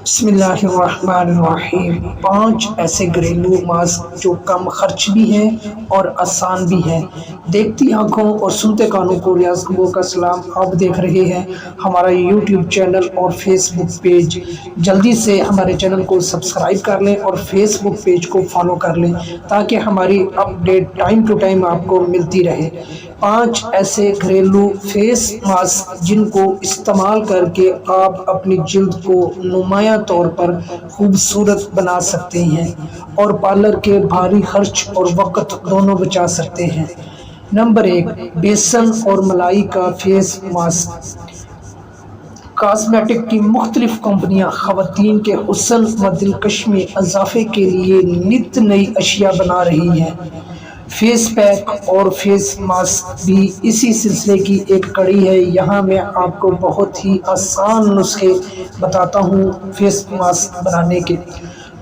بسم اللہ الرحمن الرحیم۔ 5 ایسے گھریلو ماسک جو کم خرچ بھی ہیں اور آسان بھی ہیں۔ دیکھتی آنکھوں اور سنتے کانوں کو ریاض گو کا سلام۔ آپ دیکھ رہے ہیں ہمارا یوٹیوب چینل اور فیس بک پیج۔ جلدی سے ہمارے چینل کو سبسکرائب کر لیں اور فیس بک پیج کو فالو کر لیں تاکہ ہماری اپڈیٹ ٹائم ٹو ٹائم آپ کو ملتی رہے۔ 5 ایسے گھریلو فیس ماسک جن کو استعمال کر کے آپ اپنی جلد کو نمایاں طور پر خوبصورت بنا سکتے ہیں اور پارلر کے بھاری خرچ اور وقت دونوں بچا سکتے ہیں۔ نمبر 1، بیسن اور ملائی کا فیس ماسک۔ کاسمیٹک کی مختلف کمپنیاں خواتین کے حسن و دلکش میں اضافے کے لیے نت نئی اشیاء بنا رہی ہیں۔ فیس پیک اور فیس ماسک بھی اسی سلسلے کی ایک کڑی ہے۔ یہاں میں آپ کو بہت ہی آسان نسخے بتاتا ہوں فیس ماسک بنانے کے۔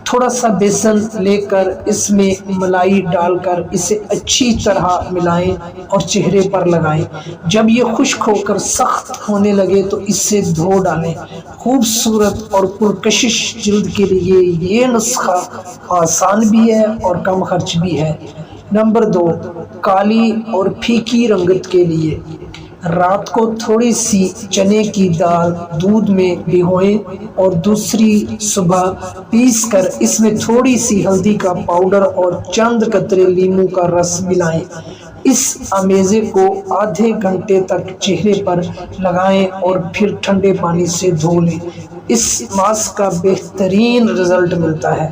تھوڑا سا بیسن لے کر اس میں ملائی ڈال کر اسے اچھی طرح ملائیں اور چہرے پر لگائیں۔ جب یہ خشک ہو کر سخت ہونے لگے تو اسے دھو ڈالیں۔ خوبصورت اور پرکشش جلد کے لیے یہ نسخہ آسان بھی ہے اور کم خرچ بھی ہے۔ نمبر 2، کالی اور پھیکی رنگت کے لیے۔ رات کو تھوڑی سی چنے کی دال دودھ میں بھگوئیں اور دوسری صبح پیس کر اس میں تھوڑی سی ہلدی کا پاؤڈر اور چند قطرے لیموں کا رس ملائیں۔ اس امیزے کو آدھے گھنٹے تک چہرے پر لگائیں اور پھر ٹھنڈے پانی سے دھو لیں۔ اس ماسک کا بہترین رزلٹ ملتا ہے۔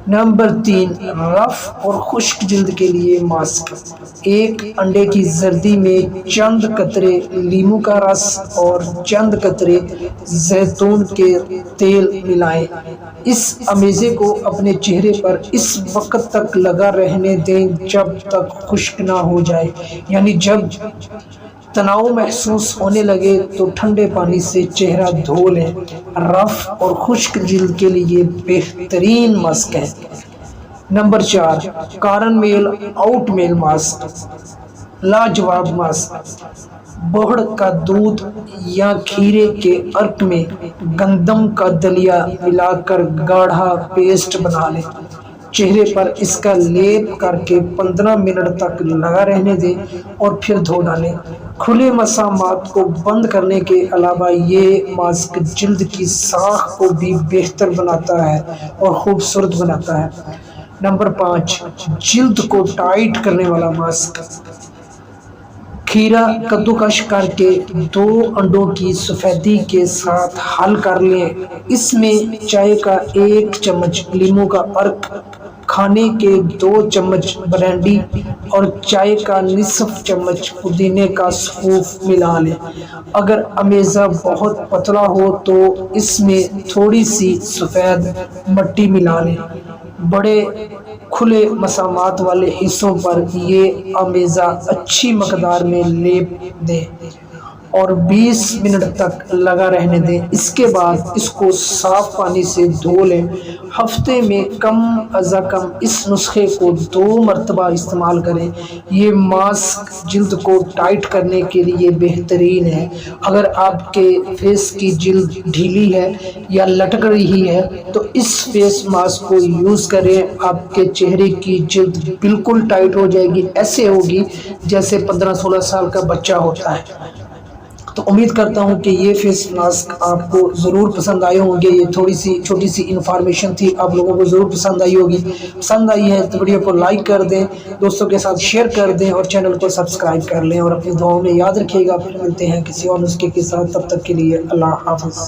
نمبر 3، رف اور خشک جلد کے لیے ماسک۔ ایک انڈے کی زردی میں چند قطرے لیموں کا رس اور چند قطرے زیتون کے تیل ملائیں۔ اس امیزے کو اپنے چہرے پر اس وقت تک لگا رہنے دیں جب تک خشک نہ ہو جائے، یعنی جب تناؤ محسوس ہونے لگے تو ٹھنڈے پانی سے چہرہ دھو لیں۔ رف اور خشک جلد کے لیے بہترین ماسک ہے۔ نمبر 4، کارن میل اوٹ میل ماسک۔ لاجواب ماسک۔ بڑھڑ کا دودھ یا کھیرے کے عرق میں گندم کا دلیا ملا کر گاڑھا پیسٹ بنا لیں۔ چہرے پر اس کا لیپ کر کے 15 منٹ تک لگا رہنے دیں اور پھر دھو ڈالیں۔ کھلے مسامات کو بند کرنے کے علاوہ یہ ماسک جلد کی ساکھ کو بھی بہتر بناتا ہے اور خوبصورت بناتا ہے۔ نمبر 5، جلد کو ٹائٹ کرنے والا ماسک۔ کھیرا کدوکش کر کے 2 انڈوں کی سفیدی کے ساتھ حل کر لیں۔ اس میں چائے کا 1 چمچ لیموں کا عرق، کھانے کے 2 چمچ برانڈی اور چائے کا نصف چمچ پودینے کا سفوف ملا لیں۔ اگر امیزہ بہت پتلا ہو تو اس میں تھوڑی سی سفید مٹی ملا لیں۔ بڑے کھلے مسامات والے حصوں پر یہ امیزہ اچھی مقدار میں لیپ دیں اور 20 منٹ تک لگا رہنے دیں۔ اس کے بعد اس کو صاف پانی سے دھو لیں۔ ہفتے میں کم از کم اس نسخے کو 2 مرتبہ استعمال کریں۔ یہ ماسک جلد کو ٹائٹ کرنے کے لیے بہترین ہے۔ اگر آپ کے فیس کی جلد ڈھیلی ہے یا لٹک رہی ہے تو اس فیس ماسک کو یوز کریں۔ آپ کے چہرے کی جلد بالکل ٹائٹ ہو جائے گی، ایسے ہوگی جیسے 15-16 سال کا بچہ ہوتا ہے۔ تو امید کرتا ہوں کہ یہ فیس ماسک آپ کو ضرور پسند آئے ہوں گے۔ یہ تھوڑی سی چھوٹی سی انفارمیشن تھی، آپ لوگوں کو ضرور پسند آئی ہوگی۔ پسند آئی ہے تو ویڈیو کو لائک کر دیں، دوستوں کے ساتھ شیئر کر دیں اور چینل کو سبسکرائب کر لیں اور اپنی دعاؤں میں یاد رکھیے گا۔ پھر ملتے ہیں کسی اور نسخے کے ساتھ، تب تک کے لیے اللہ حافظ۔